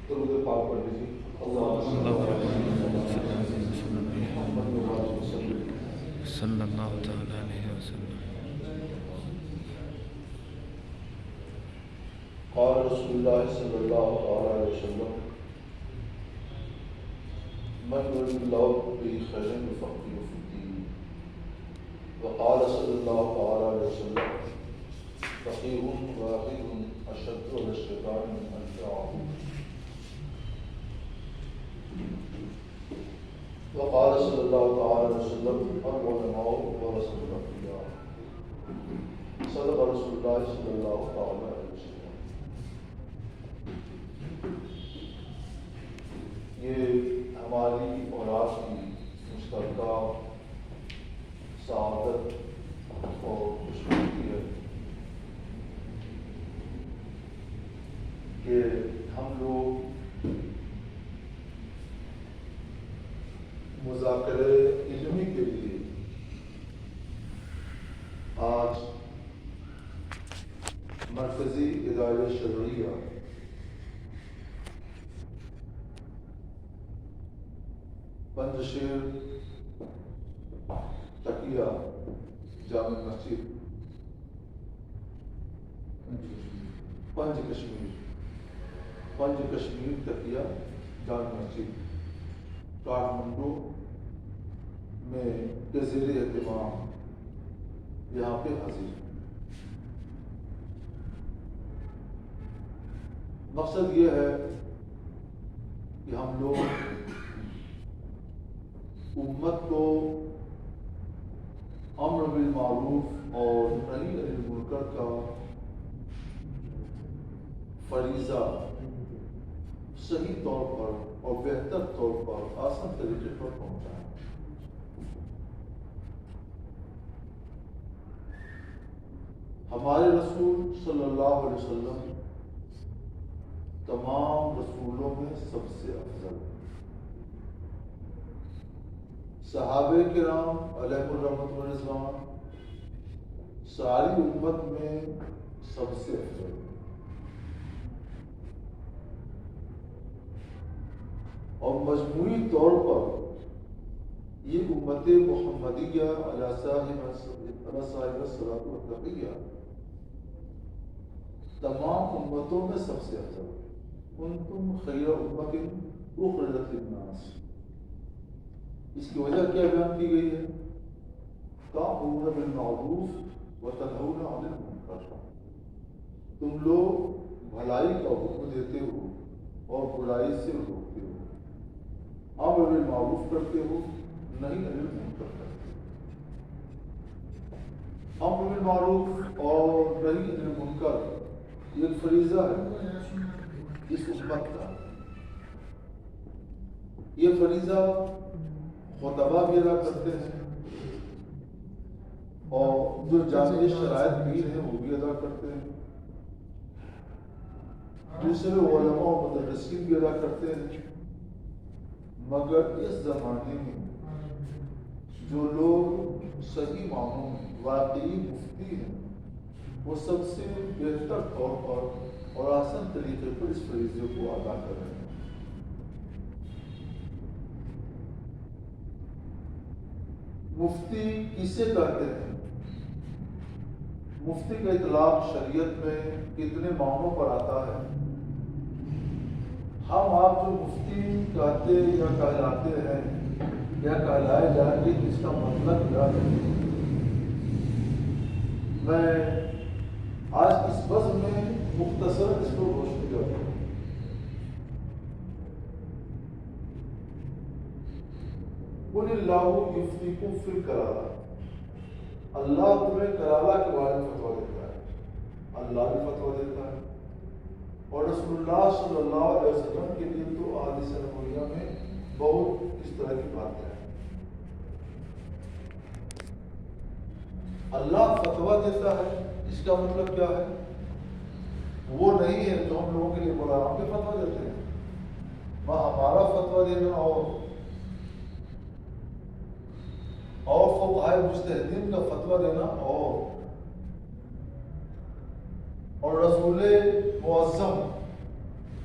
درود پاک پڑھ لیجیے۔ اللہم صلی اللہ اللہ محمد علیہ وسلم۔ صلی اللہ تعالی علیہ وسلم۔ قال رسول اللہ صلی اللہ علیہ وسلم من يرد الله به خيرا يفقهه في الدين، وقال صلی اللہ علیہ وسلم فقیہ واحد اشد على الشیطان من ألف عابد، وقال صلی اللہ علیہ وسلم العلماء ورثة الانبیاء، صدق رسول اللہ صلی اللہ علیہ وسلم۔ یہ ہماری اور آپ کی مشترکہ سعادت اور خوشبختی ہے کہ ہم لوگ مذاکرے علمی کے لیے آج مرکزی ادارے شرعیہ پنجشیر تکیہ جامع مسجد پنج کشمیر تکیہ جامع مسجد کاٹھمنڈو میں کے زیر اہتمام یہاں پہ حاضر ہیں۔ مقصد یہ ہے کہ ہم لوگ امت کو امر بالمعروف اور نہی عن المنکر کا فریضہ صحیح طور پر اور بہتر طور پر آسان طریقے پر پہنچائیں۔ ہمارے رسول صلی اللہ علیہ وسلم تمام رسولوں میں سب سے افضل، صحابہ کرام علیہ الرحمۃ والرضوان ساری امت میں سب سے افضل، اور مجموعی طور پر یہ امت محمدیہ علی صاحب الصلاۃ والتحیہ تمام امتوں میں سب سے افضل۔ کنتم خیر امۃ اخرجت للناس، اس کی وجہ کیا بیان کی گئی ہے؟ تأمرون بالمعروف وتنہون عن المنکر، تم لوگ بھلائی کا حکم دیتے ہو اور برائی سے روکتے ہو، امر بالمعروف کرتے ہو، نہی عن المنکر کرتے ہو۔ امر بالمعروف اور نہی عن المنکر یہ ایک فریضہ ہے اس امت کا۔ یہ فریضہ خطبہ بھی ادا کرتے ہیں اور جو جامع شرائط پیر ہیں وہ بھی ادا کرتے ہیں، دوسرے علماء و مدرسین بھی ادا کرتے ہیں، مگر اس زمانے میں جو لوگ صحیح معنوں میں واقعی مفتی ہیں وہ سب سے بہتر طور پر اور آسان طریقے پر اس فریضے کو ادا کر رہے ہیں۔ مفتی کسے کہتے ہیں؟ مفتی کا اطلاق شریعت میں کتنے معنوں پر آتا ہے؟ ہم آپ جو مفتی کہتے یا کہلاتے ہیں یا کہلائے جائیں گے، اس کا مطلب کیا ہے؟ میں آج اس بزم میں مختصر اس کو روشنی کرتا ہوں۔ قل اللہ یفتیکم فی الکلالہ، اللہ تمہیں کلالہ کے بارے میں فتویٰ دیتا ہے، اللہ بھی فتویٰ دیتا ہے، اور رسول اللہ صلی اللہ علیہ وسلم کے لیے تو احادیث نبویہ میں بہت اس طرح کی باتیں ہیں۔ اللہ فتویٰ دیتا ہے، اس کا مطلب کیا ہے؟ وہ نہیں ہے جو ہم لوگوں کے لیے بولا، ہم بھی فتویٰ دیتے ہیں، ہمارا فتویٰ دینا اور فقہاء مجتہدین کا فتویٰ دینا اور رسول معظم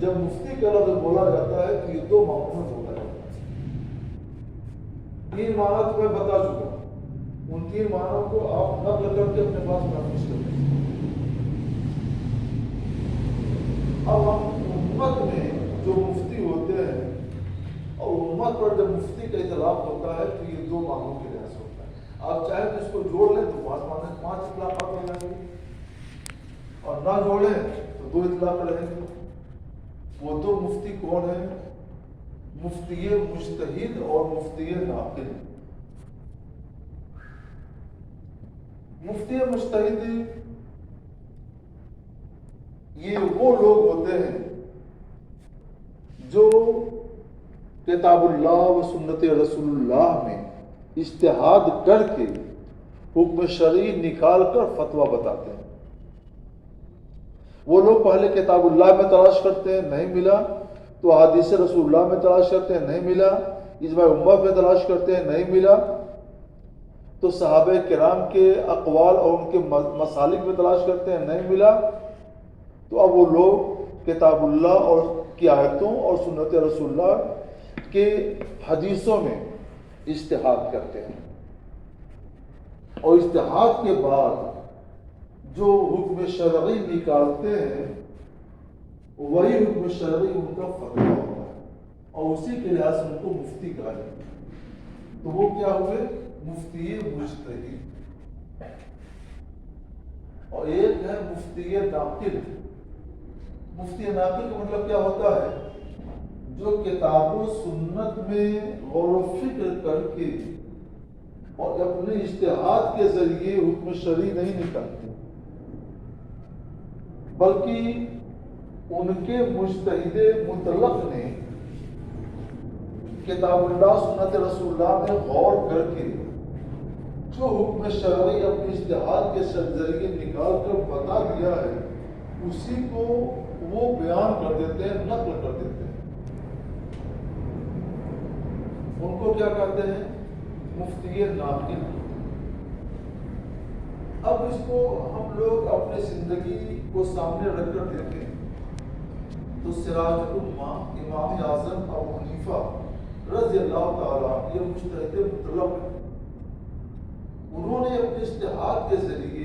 جب مفتی کا لفظ بولا جاتا ہے تو یہ دو معنوں میں بولا جاتا ہے. 3 معنی تو میں بتا چکا ہوں. ان 3 معنوں کو آپ نقل کر کے اپنے پاس محفوظ کر لیں. اب ہم امت میں جو مفتی ہوتے ہیں اور امت پر جب مفتی کا اطلاق ہوتا ہے تو یہ 2 معنوں کے لحاظ ہوتا ہے. آپ چاہیں تو اس کو جوڑ لیں تو 5 معنی 5 اطلاقات ہو جائیں گے اور نہ جوڑیں تو 2 اطلاق رہیں گے. وہ 2 مفتی کون ہیں؟ مفتی مجتہد اور مفتی ناقل. مفتی مجتہد یہ وہ لوگ ہوتے ہیں جو کتاب اللہ و سنت رسول اللہ میں اجتہاد کر کے حکم شرعی نکال کر فتویٰ بتاتے ہیں. وہ لوگ پہلے کتاب اللہ میں تلاش کرتے ہیں, نہیں ملا تو حدیث رسول اللہ میں تلاش کرتے ہیں, نہیں ملا, اجماع امت میں تلاش کرتے ہیں, نہیں ملا تو صحابہ کرام کے اقوال اور ان کے مسالک میں تلاش کرتے ہیں, نہیں ملا تو اب وہ لوگ کتاب اللہ اور کی آیتوں اور سنت رسول اللہ کے حدیثوں میں اجتہاد کرتے ہیں. اور اجتہاد کے بعد جو حکم شرعی نکالتے ہیں وہی حکم شرعی ان کا فتویٰ ہوتا ہے اور اسی کے لحاظ سے ان کو مفتی کہا جاتا ہے. تو وہ کیا ہوئے؟ مفتی مجتہد. اور ایک ہے مفتی ناقل. مفتی ناقل کا مطلب کیا ہوتا ہے؟ جو کتاب و سنت میں غور و فکر کر کے اور اپنے اجتہاد کے ذریعے حکم شرعی نہیں نکالتے بلکہ ان کے مجتہد مطلق نے کتاب اللہ سنت رسول اللہ میں غور کر کے جو حکم شرعی اپنے اجتہاد کے ذریعے نکال کر بتا دیا ہے اسی کو وہ بیان کر دیتے ہیں, نقل کر دیتے ہیں. ان کو کیا کہتے ہیں؟ مفتی ناقل. اب اس کو ہم لوگ اپنے زندگی کو سامنے رکھ کر دیکھیں تو سراج الامہ امام اعظم ابو حنیفہ رضی اللہ تعالیٰ یہ مجتہد مطلق ہیں. انہوں نے اپنے اجتہاد کے ذریعے